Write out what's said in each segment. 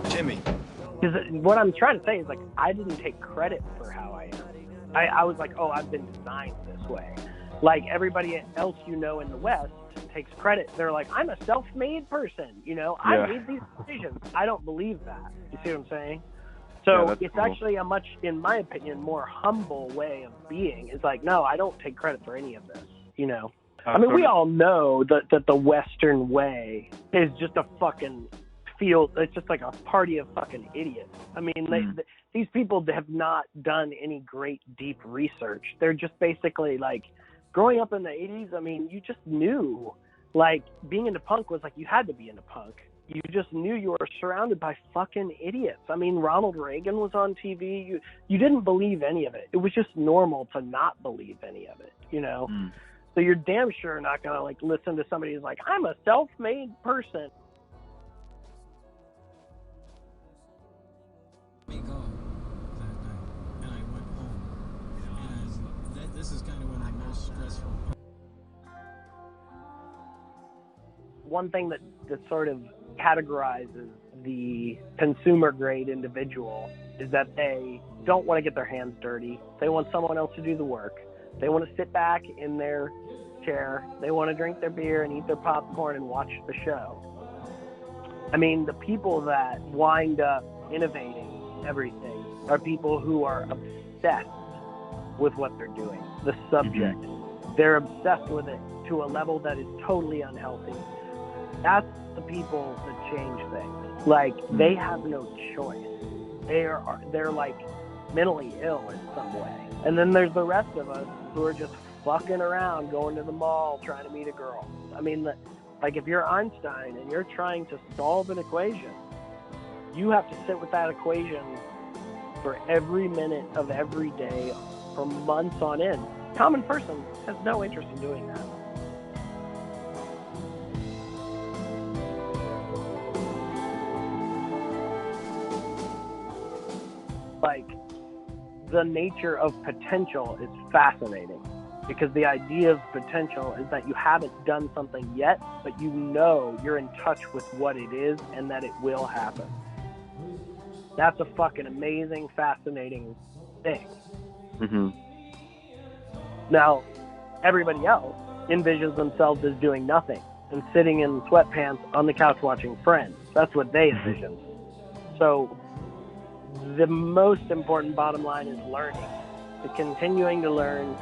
Jimmy. Because what I'm trying to say is, like, I didn't take credit for how I am. I was like, oh, I've been designed this way. Like everybody else, in the West takes credit. They're like, I'm a self-made person. I made these decisions. I don't believe that. You see what I'm saying? So it's cool. Actually a much, in my opinion, more humble way of being. It's like, no, I don't take credit for any of this. I mean, we all know that the Western way is just a fucking field. It's just like a party of fucking idiots. I mean, these people have not done any great deep research. They're just basically like, growing up in the 80s, I mean, you just knew, like, being into punk was like, you had to be into punk. You just knew you were surrounded by fucking idiots. I mean, Ronald Reagan was on TV. You didn't believe any of it. It was just normal to not believe any of it, So you're damn sure not going to, like, listen to somebody who's like, I'm a self-made person. This is kind of one of the most stressful. One thing that sort of categorizes the consumer grade individual is that they don't want to get their hands dirty. They want someone else to do the work. They want to sit back in their chair. They want to drink their beer and eat their popcorn and watch the show. I mean, the people that wind up innovating everything are people who are obsessed with what they're doing, the subject. They're obsessed with it to a level that is totally unhealthy. That's the people that change things. Like, they have no choice. They're like mentally ill in some way. And then there's the rest of us who are just fucking around, going to the mall, trying to meet a girl. I mean, like, if you're Einstein and you're trying to solve an equation, you have to sit with that equation for every minute of every day for months on end. Common person has no interest in doing that. Like, the nature of potential is fascinating, because the idea of potential is that you haven't done something yet, but you're in touch with what it is and that it will happen. That's a fucking amazing, fascinating thing. Now, everybody else envisions themselves as doing nothing and sitting in sweatpants on the couch watching Friends. That's what they envision. So the most important bottom line is learning. It's continuing to learn.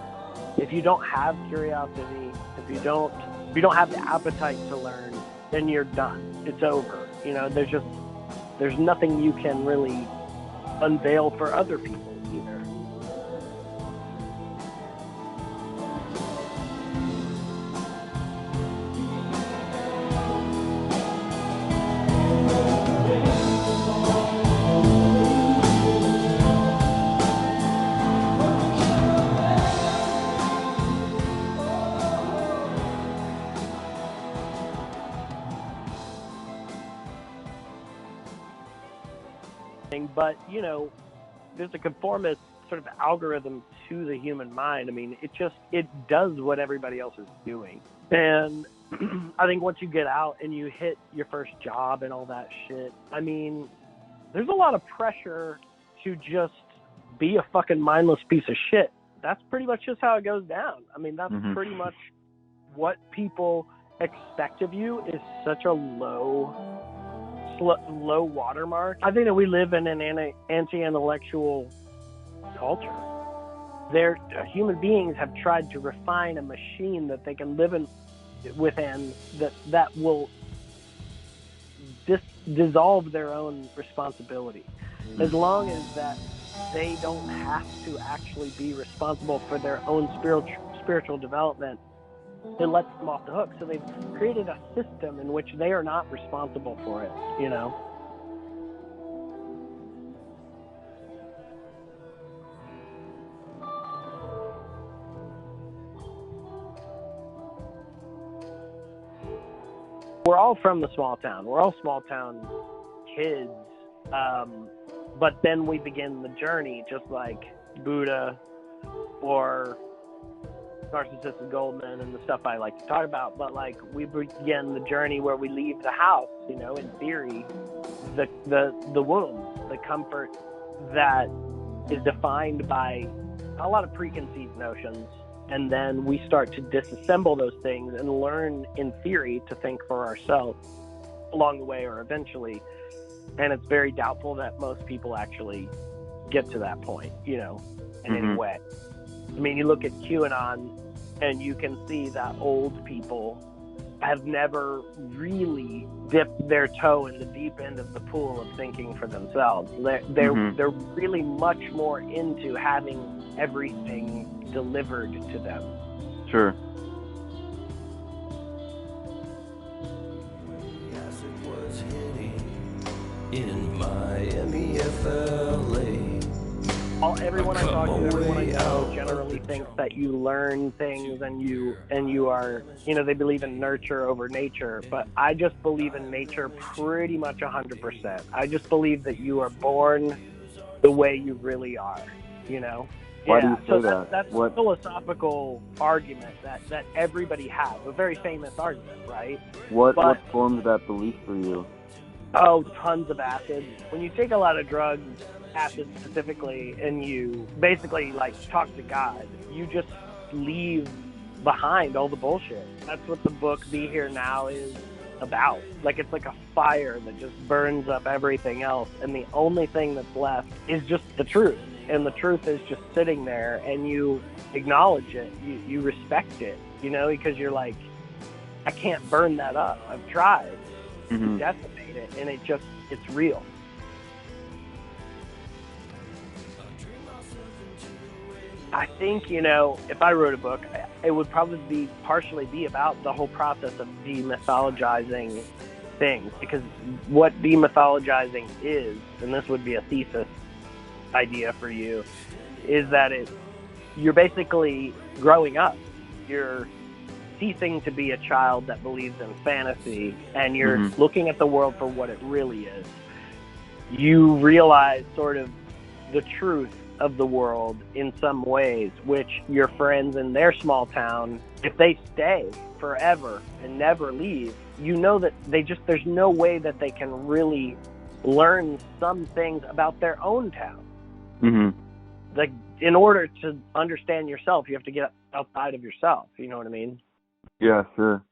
If you don't have curiosity, if you don't have the appetite to learn, then you're done. It's over. There's nothing you can really unveil for other people either. But, there's a conformist sort of algorithm to the human mind. I mean, it does what everybody else is doing. And I think once you get out and you hit your first job and all that shit, I mean, there's a lot of pressure to just be a fucking mindless piece of shit. That's pretty much just how it goes down. I mean, that's pretty much what people expect of you, is such a low watermark. I think that we live in an anti-intellectual culture. Human beings have tried to refine a machine that they can live within that will dissolve their own responsibility. As long as that they don't have to actually be responsible for their own spiritual development, it lets them off the hook. So they've created a system in which they are not responsible for it, We're all from the small town. We're all small town kids. But then we begin the journey just like Buddha or Narcissus Goldman and the stuff I like to talk about, but like we begin the journey where we leave the house, you know, in theory, the womb, the comfort that is defined by a lot of preconceived notions, and then we start to disassemble those things and learn in theory to think for ourselves along the way or eventually. And it's very doubtful that most people actually get to that point, you know, in any way. I mean, you look at QAnon and you can see that old people have never really dipped their toe in the deep end of the pool of thinking for themselves. They're really much more into having everything delivered to them. Sure. In Miami, FLA. Everyone I talk to, everyone I know generally thinks that you learn things and you are, you know, they believe in nurture over nature, but I just believe in nature pretty much 100%. I just believe that you are born the way you really are, you know? Why do you say that? That's a philosophical argument that everybody has, a very famous argument, right? What formed that belief for you? Oh, tons of acid. When you take a lot of drugs, acid specifically, and you basically like talk to God, you just leave behind all the bullshit. That's what the book Be Here Now is about. Like, it's like a fire that just burns up everything else, and the only thing that's left is just the truth. And the truth is just sitting there, and you acknowledge it, you respect it, you know, because you're like, I can't burn that up. I've tried to decimate it, and it's real. I think, you know, if I wrote a book, it would probably partially be about the whole process of demythologizing things, because what demythologizing is, and this would be a thesis idea for you, is that you're basically growing up. You're ceasing to be a child that believes in fantasy, and you're looking at the world for what it really is. You realize sort of the truth of the world in some ways, which your friends in their small town, if they stay forever and never leave, you know that there's no way that they can really learn some things about their own town. Like, in order to understand yourself, you have to get outside of yourself. You know what I mean? Yeah, sure.